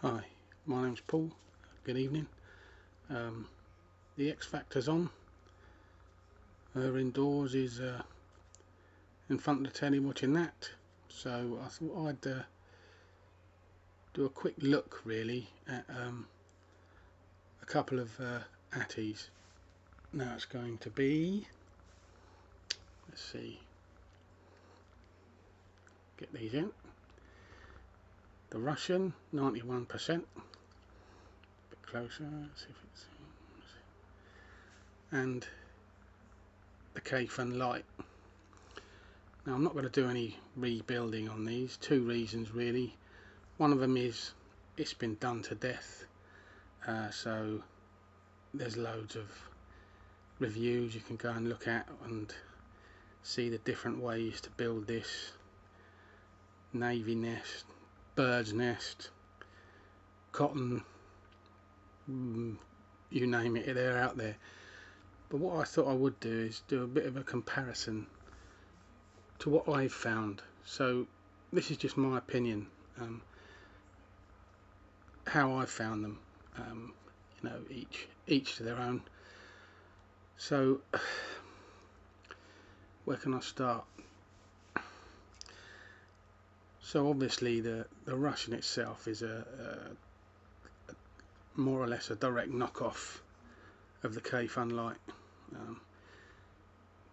Hi, my name's Paul. Good evening. The X Factor's on. Indoors is in front of the telly watching that. So I thought I'd do a quick look really at a couple of Atties. Now it's going to be, let's see, get these in. The Russian, 91%. A bit closer, let's see if it's, and the kayfun lite. Now I'm not going to do any rebuilding on these. Two reasons really. One of them is it's been done to death, so there's loads of reviews you can go and look at and see the different ways to build this. Navy nest, bird's nest, cotton, you name it, they're out there. But what I thought I would do is do a bit of a comparison to what I've found. So this is just my opinion, how I found them. You know, each to their own. So where can I start? So obviously the Russian itself is a more or less a direct knockoff of the kayfun lite.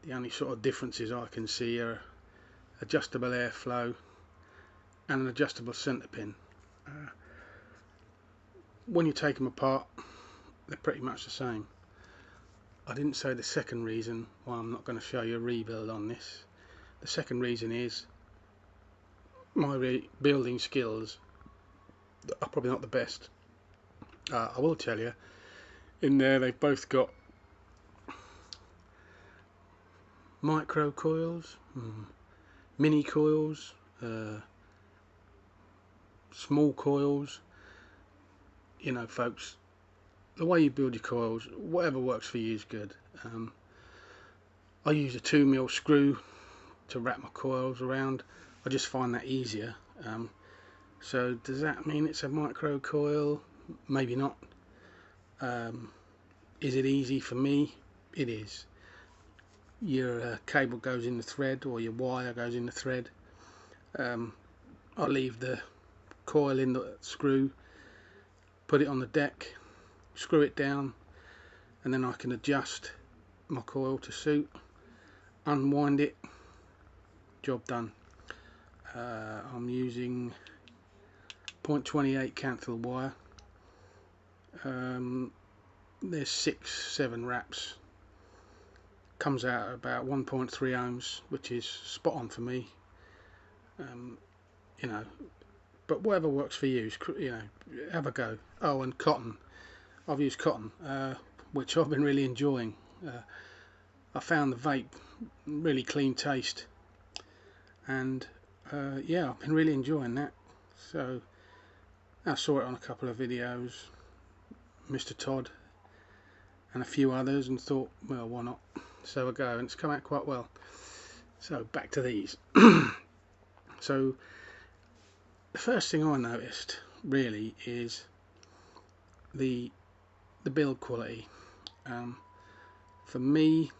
The only sort of differences I can see are adjustable airflow and an adjustable centre pin. When you take them apart, they're pretty much the same. I didn't say the second reason why I'm not going to show you a rebuild on this. The second reason is my rebuilding skills are probably not the best. I will tell you, in there they've both got micro coils, mini coils, small coils. You know, folks, the way you build your coils, whatever works for you is good. I use a 2mm screw to wrap my coils around. I just find that easier. So does that mean it's a micro coil? Maybe not. Is it easy for me? It is. Your cable goes in the thread, or your wire goes in the thread. I leave the coil in the screw, put it on the deck, screw it down, and then I can adjust my coil to suit, unwind it, job done. I'm using 0.28 canthil wire. There's 6-7 wraps. Comes out at about 1.3 ohms, which is spot on for me. You know, but whatever works for you, you know, have a go. Oh, and cotton. I've used cotton, which I've been really enjoying. I found the vape really clean taste, and yeah, I've been really enjoying that. So I saw it on a couple of videos, Mr. Todd and a few others, and thought, well, why not? So I go, and it's come out quite well. So back to these. So the first thing I noticed really is the build quality. For me,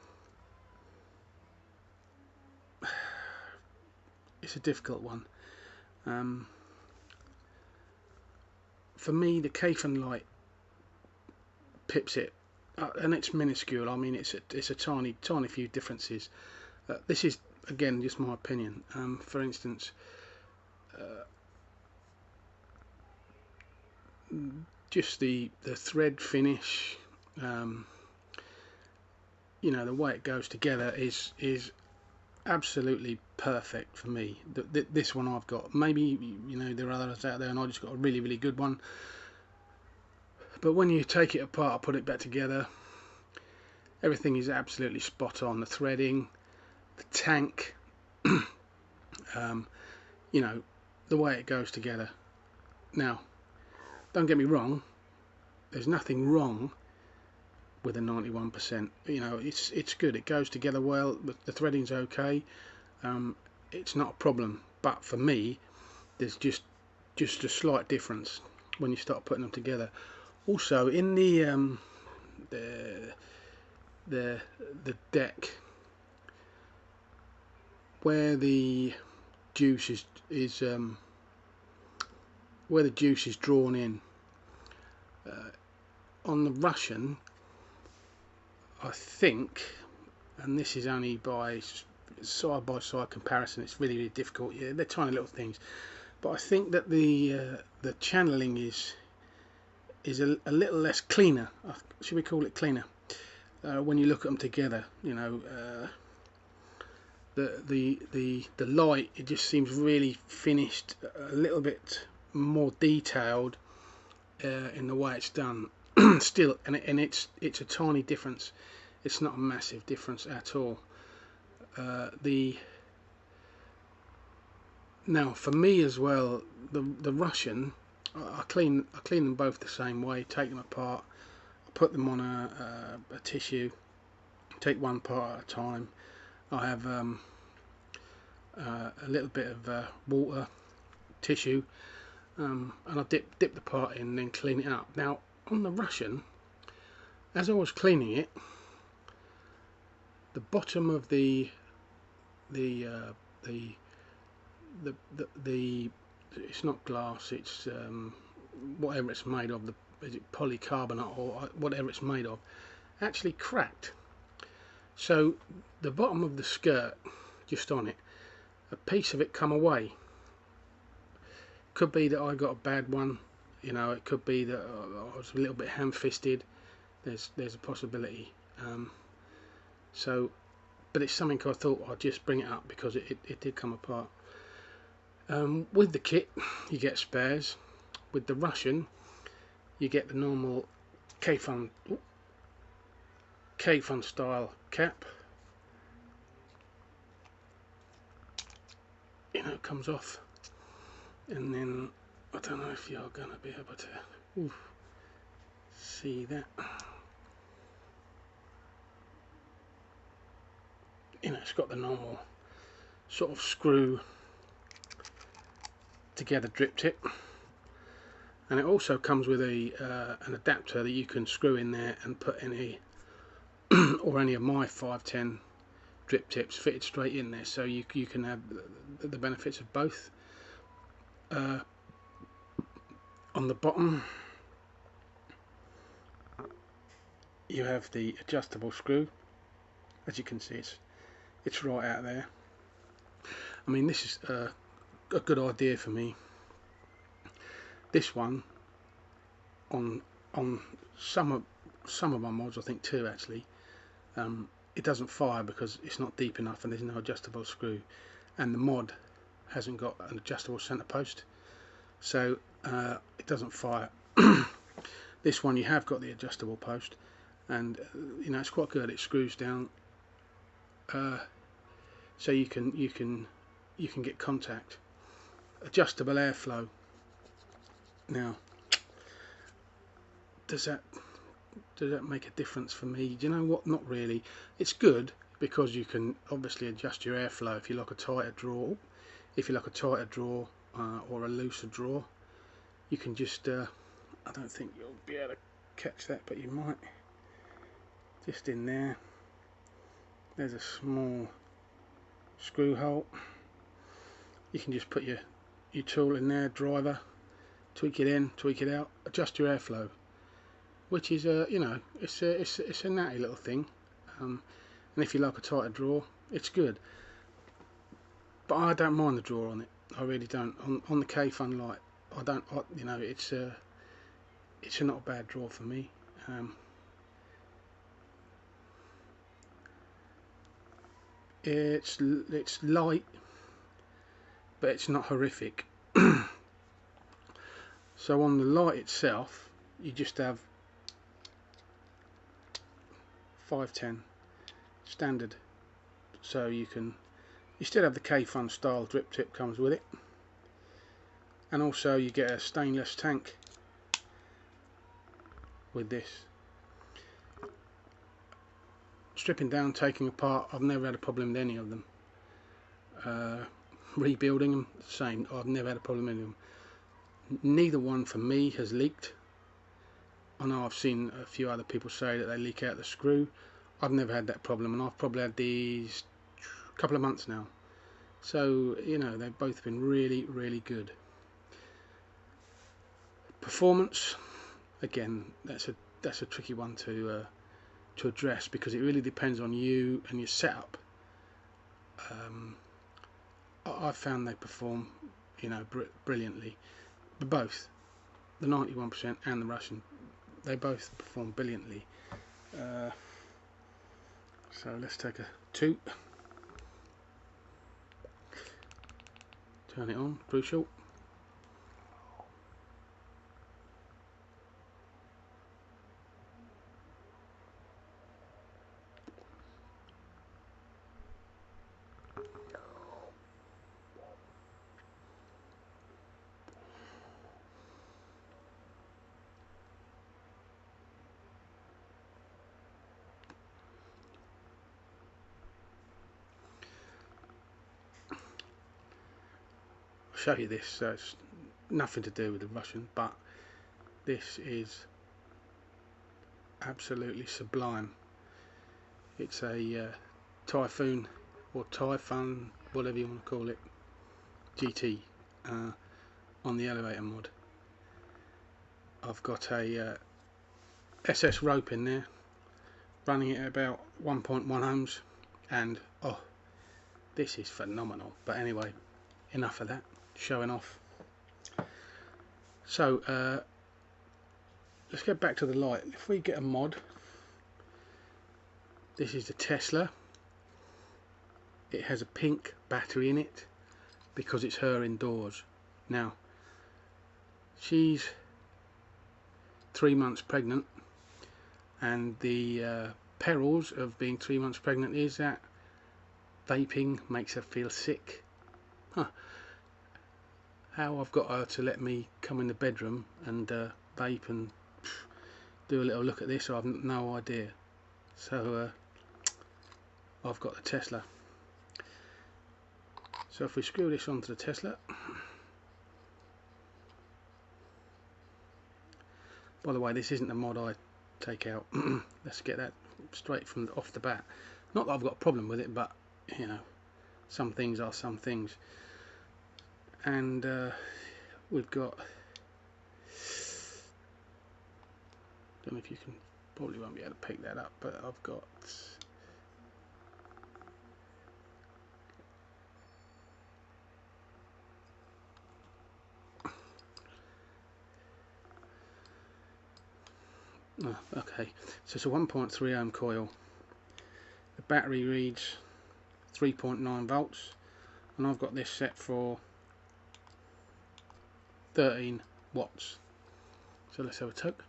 it's a difficult one. For me, the kayfun lite pips it, and it's minuscule. I mean, it's a tiny few differences. This is again just my opinion. For instance, just the thread finish, you know, the way it goes together is absolutely perfect for me. This one I've got, maybe, you know, there are others out there and I just got a really good one, but when you take it apart, put it back together, everything is absolutely spot on. The threading, the tank, you know, the way it goes together. Now, don't get me wrong, there's nothing wrong with a 91%. You know, it's good, it goes together well, the threading's okay, it's not a problem. But for me, there's just a slight difference. when you start putting them together. Also, in the deck, where the juice is where the juice is drawn in, on the Russian, I think, and this is only by side comparison, it's really difficult. Yeah, they're tiny little things, but I think that the channeling is a little less cleaner. Should we call it cleaner? When you look at them together, you know, the light, it just seems really finished, a little bit more detailed in the way it's done. Still, and it's a tiny difference. It's not a massive difference at all. Now for me as well, the Russian, I clean them both the same way. Take them apart, put them on a tissue, take one part at a time. I have a little bit of water, tissue, and I dip the part in and then clean it up. Now on the Russian, as I was cleaning it, the bottom of the it's not glass, it's whatever it's made of, is it polycarbonate or whatever it's made of, actually cracked. So the bottom of the skirt, just on it, a piece of it come away. Could be that I got a bad one, you know, it could be that I was a little bit ham-fisted. There's a possibility. So, but it's something I thought I'd just bring it up because it did come apart. With the kit, you get spares. With the Russian, you get the normal kayfun style cap. You know, it comes off, and then I don't know if you're going to be able to see that. You know, it's got the normal sort of screw together drip tip, and it also comes with a an adapter that you can screw in there and put any or any of my 510 drip tips fitted straight in there, so you can have the benefits of both. On the bottom you have the adjustable screw. As you can see, it's right out there. I mean, this is a good idea for me. This one on some of my mods, I think two actually, it doesn't fire because it's not deep enough and there's no adjustable screw, and the mod hasn't got an adjustable center post, so it doesn't fire. This one you have got the adjustable post, and you know, it's quite good. It screws down, so you can get contact. Adjustable airflow. Now, does that make a difference for me? Do you know what? Not really. It's good because you can obviously adjust your airflow if you like a tighter draw. If you like a tighter draw or a looser draw, you can just. I don't think you'll be able to catch that, but you might. Just in there. There's a small screw hole. You can just put your tool in there, driver, tweak it in, tweak it out, adjust your airflow, which is you know, it's a natty little thing, and if you like a tighter draw, it's good. But I don't mind the draw on it. I really don't. On the kayfun Lite, I don't. You know, it's not a bad draw for me. It's light, but it's not horrific. So on the Lite itself, you just have 510 standard, so you still have the kayfun style drip tip comes with it, and also you get a stainless tank with this. Stripping down, taking apart, I've never had a problem with any of them. Rebuilding them, same, I've never had a problem with them. Neither one for me has leaked. I know I've seen a few other people say that they leak out the screw. I've never had that problem, and I've probably had these a couple of months now. So, you know, they've both been really, really good. Performance, again, that's a tricky one to address, because it really depends on you and your setup. I've found they perform, you know, brilliantly. But both the 91% and the Russian, they both perform brilliantly. So let's take a toot. Turn it on, crucial. I'll show you this, so it's nothing to do with the Russian, but this is absolutely sublime. It's a typhoon or typhoon, whatever you want to call it, GT on the elevator mod. I've got a SS rope in there, running it at about 1.1 ohms, and oh, this is phenomenal. But anyway, enough of that, showing off. So let's get back to the light. If we get a mod, this is the Tesla. It has a pink battery in it because it's her indoors. Now, she's 3 months pregnant, and the perils of being 3 months pregnant is that vaping makes her feel sick. How I've got her to let me come in the bedroom and vape and do a little look at this, I've no idea. So I've got the Tesla. So if we screw this onto the Tesla, by the way, this isn't the mod I take out. Let's get that straight from off the bat. Not that I've got a problem with it, but you know, some things are some things. And we've got, don't know if you can, probably won't be able to pick that up, but I've got okay, so it's a 1.3 ohm coil. The battery reads 3.9 volts, and I've got this set for 13 watts. So let's have a tug.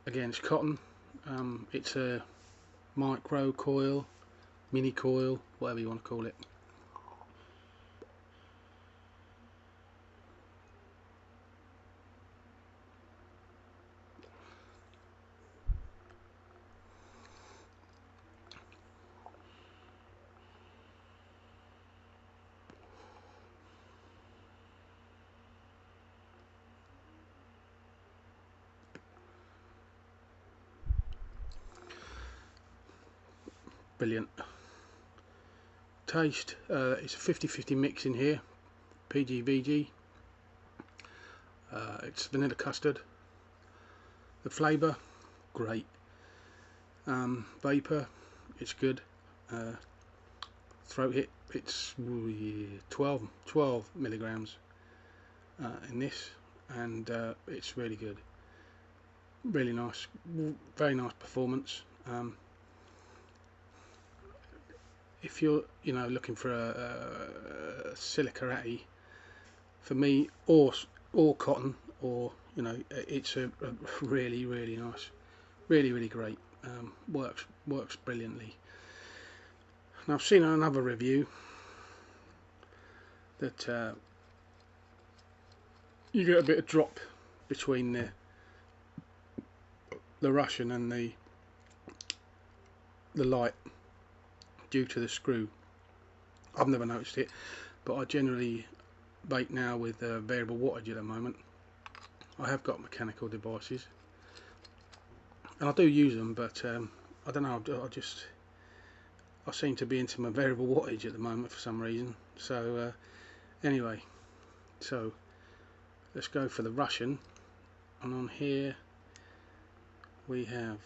Again, it's cotton. It's a micro coil, mini coil, whatever you want to call it. Brilliant. Taste, it's a 50-50 mix in here, PG-VG. It's vanilla custard. The flavour, great. Vapour, it's good. Throat hit, it's 12 milligrams in this, and it's really good. Really nice, very nice performance. If you're, you know, looking for a silica atty, for me, or cotton, or you know, it's a really nice, really great. Works brilliantly. Now I've seen another review that you get a bit of drop between the Russian and the the light due to the screw. I've never noticed it, but I generally vape now with variable wattage at the moment. I have got mechanical devices and I do use them, but I don't know, I seem to be into my variable wattage at the moment for some reason. So anyway, so let's go for the Russian, and on here we have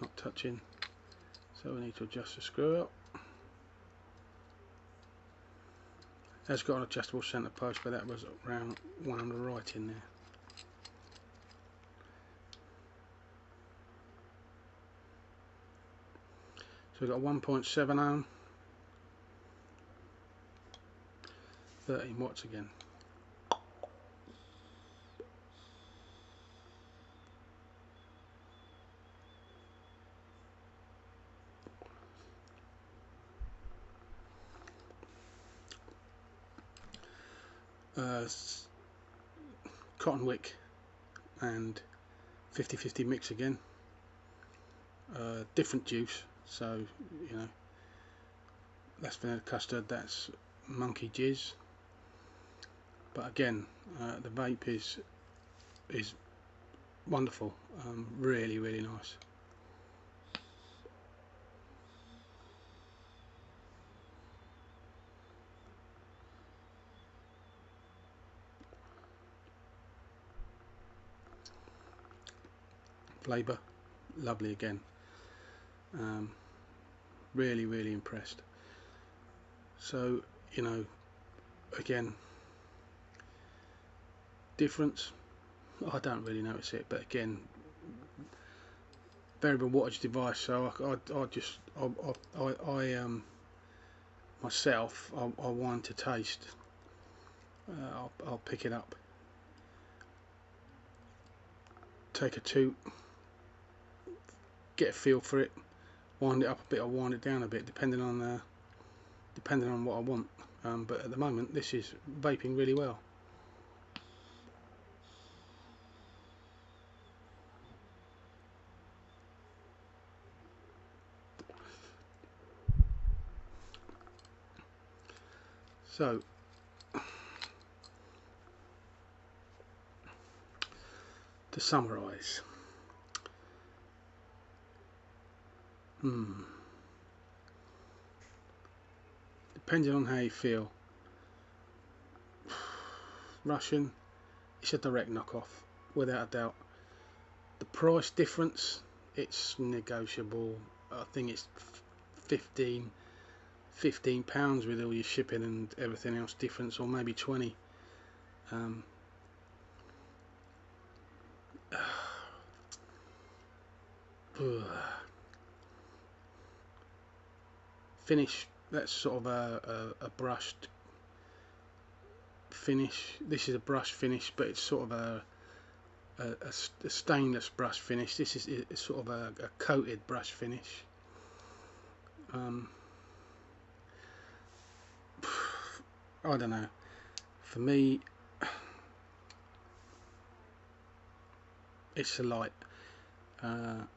not touching, so we need to adjust the screw up. It's got an adjustable centre post, but that was around one on the right in there. So we've got 1.7 ohm, 13 watts again. Cotton wick and 50-50 mix again. Different juice, so you know, that's vanilla custard, that's monkey jizz. But again, the vape is wonderful, really nice. Flavour, lovely again. Really impressed. So, you know, again, difference, I don't really notice it, but again, variable wattage device, so I myself, I want to taste. I'll pick it up, take a toot, get a feel for it, wind it up a bit or wind it down a bit, depending on what I want. But at the moment, this is vaping really well. So to summarise, depending on how you feel, Russian, it's a direct knockoff, without a doubt. The price difference, it's negotiable. I think it's 15 £15 with all your shipping and everything else difference, or maybe 20. Finish, that's sort of a brushed finish. This is a brush finish, but it's sort of a stainless brush finish. This is sort of a coated brush finish. I don't know, for me it's a light, and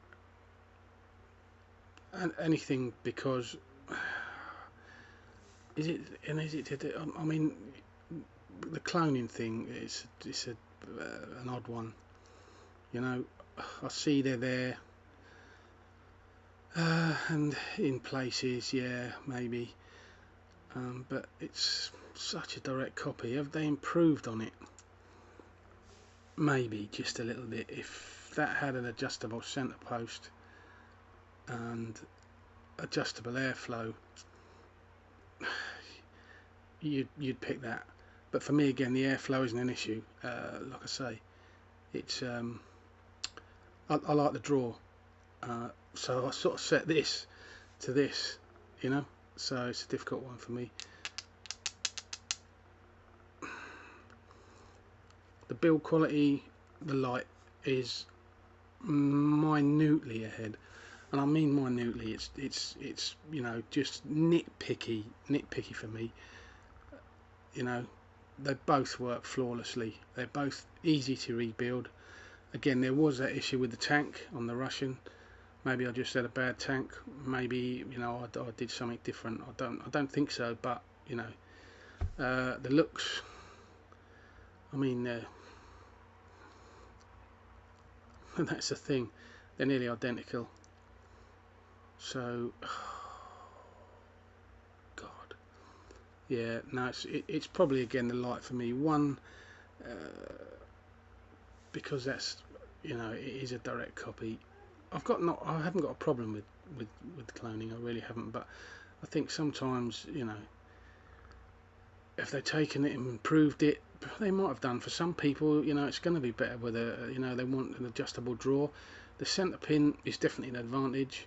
anything, because is it I mean, the cloning thing is an odd one, you know. I see they're there, and in places, yeah, maybe, but it's such a direct copy. Have they improved on it? Maybe just a little bit. If that had an adjustable centre post and adjustable airflow, you'd pick that. But for me, again, the airflow isn't an issue. Like I say, it's I like the draw, so I sort of set this to this, you know, so it's a difficult one for me. The build quality, the light is minutely ahead, and I mean minutely. It's you know, just nitpicky for me, you know. they both work flawlessly. They're both easy to rebuild. Again, there was that issue with the tank on the Russian. Maybe I just had a bad tank. Maybe, you know, I did something different. I don't think so. But you know, the looks. I mean, that's the thing. They're nearly identical. So, God, yeah. No, it's probably again the lite for me. One, because that's, you know, it is a direct copy. I haven't got a problem with cloning. I really haven't. But I think sometimes, you know, if they've taken it and improved it, they might have done. For some people, you know, it's going to be better with a, you know, they want an adjustable drawer. The centre pin is definitely an advantage.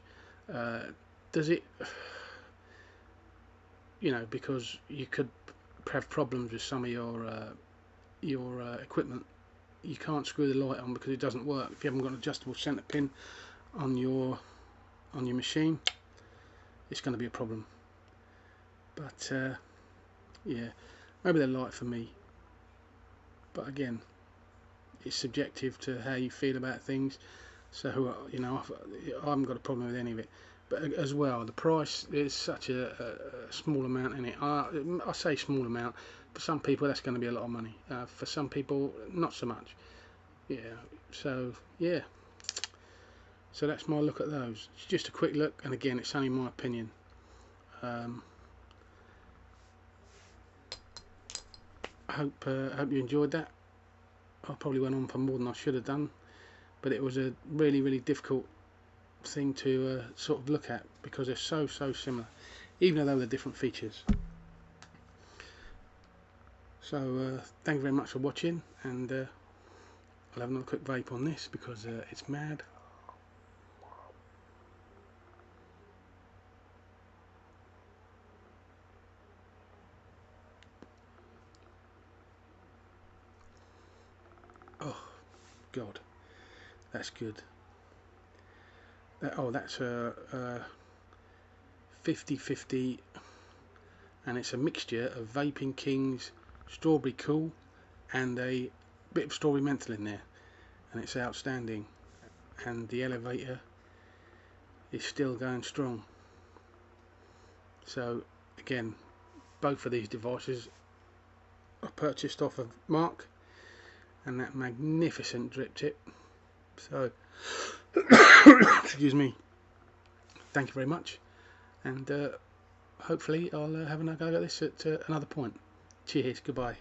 Does it, you know, because you could have problems with some of your equipment. You can't screw the light on because it doesn't work if you haven't got an adjustable centre pin on your machine. It's going to be a problem. But yeah, maybe they're light for me. But again, it's subjective to how you feel about things. So, you know, I haven't got a problem with any of it. But as well, the price is such a small amount in it. I say small amount. For some people, that's going to be a lot of money. For some people, not so much. Yeah. So yeah. So that's my look at those. It's just a quick look, and again, it's only my opinion. I hope you enjoyed that. I probably went on for more than I should have done, but it was a really difficult thing to sort of look at because they're so similar, even though they're different features. So thank you very much for watching, and I'll have another quick vape on this because it's mad. Oh God, that's good. That's a 50/50, and it's a mixture of Vaping King's Strawberry Cool and a bit of Strawberry Menthol in there, and it's outstanding. And the elevator is still going strong. So again, both of these devices I purchased off of Mark, and that magnificent drip tip. So excuse me, thank you very much, and hopefully I'll have another go at this at another point. Cheers, goodbye.